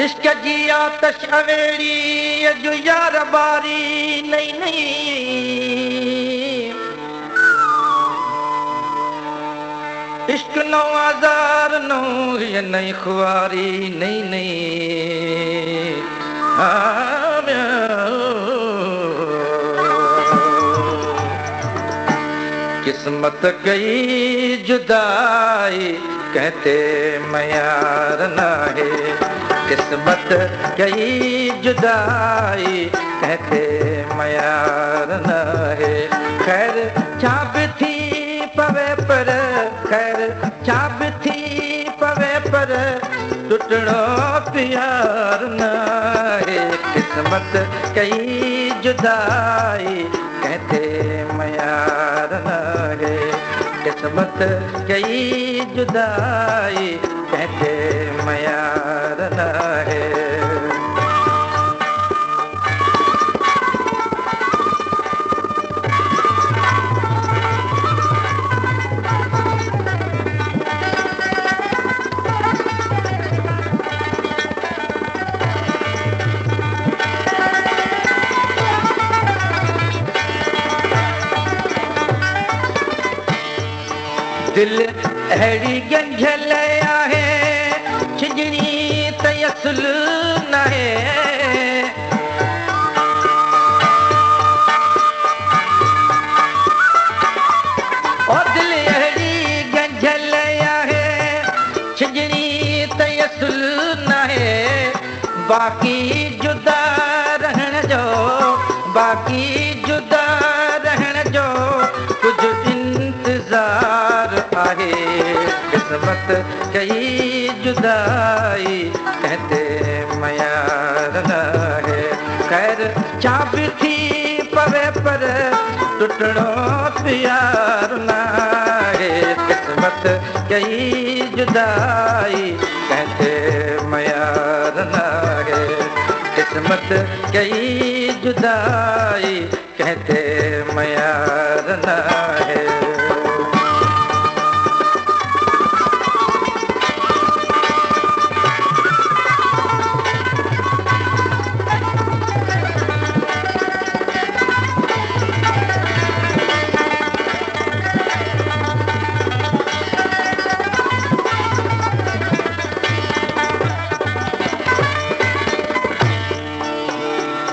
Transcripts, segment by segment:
इश्क जी आतश अवेड़ी अजु यार बारी नहीं नहीं इश्क नो आजार नो ये नहीं खुआरी नहीं नहीं किस्मत गई जुदाई कहते मैं यार ना है किस्मत गई जुदाई कहते मैं यार ना है खैर चाब थी पवे पर खैर चाब थी पवे पर टुटड़ो प्यार ना है किस्मत गई जुदाई कहते मैं यार ना है किस्मत गई जुदाई कहते मैं यार ना है दिल अहिड़ी गंझल आहे छिजणी तयसुल न है और दिल अहिड़ी गंझल आहे छिजणी तयसुल न है बाक़ी जुदा रहण जो बाक़ी जुदा रहण जो कुझु इंतज़ार आहे किस्मत कई जुदाई कहते मैं यार ना है खैर चाब थी पवे पर टुटड़ो प्यार ना है किस्मत कई जुदाई कहते मैं यार ना है किस्मत कई जुदाई कहते मैं यार ना है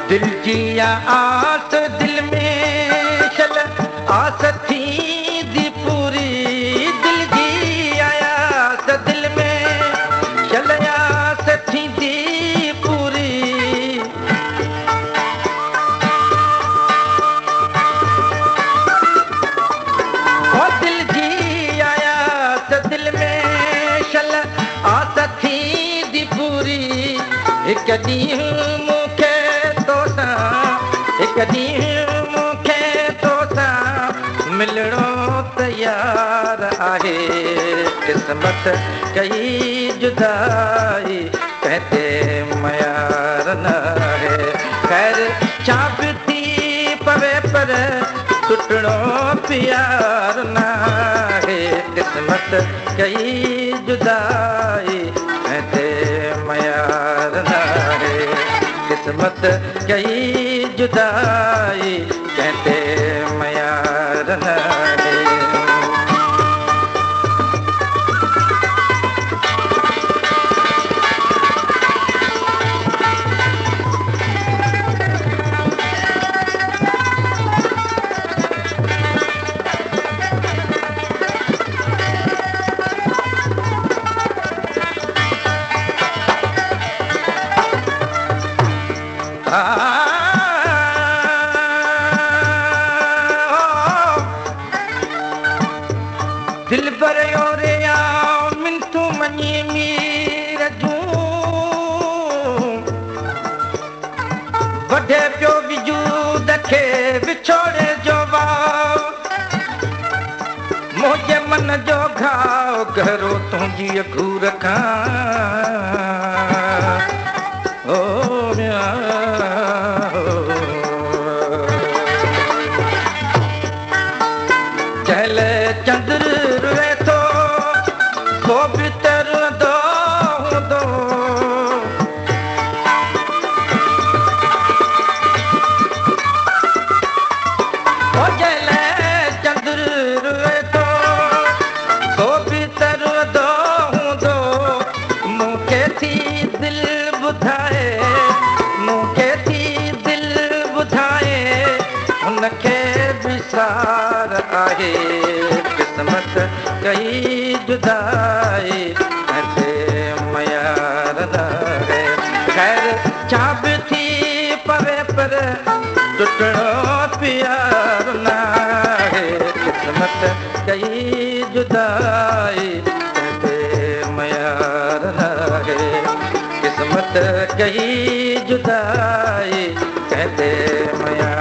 दिल जिया आस दिल में चल आस थी दी पूरी दिल जिया आस दिल में चल आस थी दी पूरी और दिल जिया आस दिल में चल आस थी दी पूरी एक ॾींहुं एक ॾींहुं मूंखे तोसां मिलणो तयार आहे किस्मत कई जुदाई कहते मैं यार ना है खैर चाब थी पवे पर टुटड़ो प्यार ना है किस्मत कई जुदाई कहते मैं यार ना है किस्मत कई जुदाई कहते मैं यार ना है दिल पर योरे आओ मिंटू मनी मीर जूं वढे पियो वजूद खे विछोड़े जो वाव मुंहिंजे मन जो घाव गहरो तुंहिंजी अखूर खां ओ चल चंद्र रुए थो भी तर दो है किस्मत कई जुदाई ऐसे मयार है खैर चाब थी पवे पर टुटड़ो प्यार ना है किस्मत कई जुदाई ऐसे मयार है किस्मत कई जुदाई कहते मया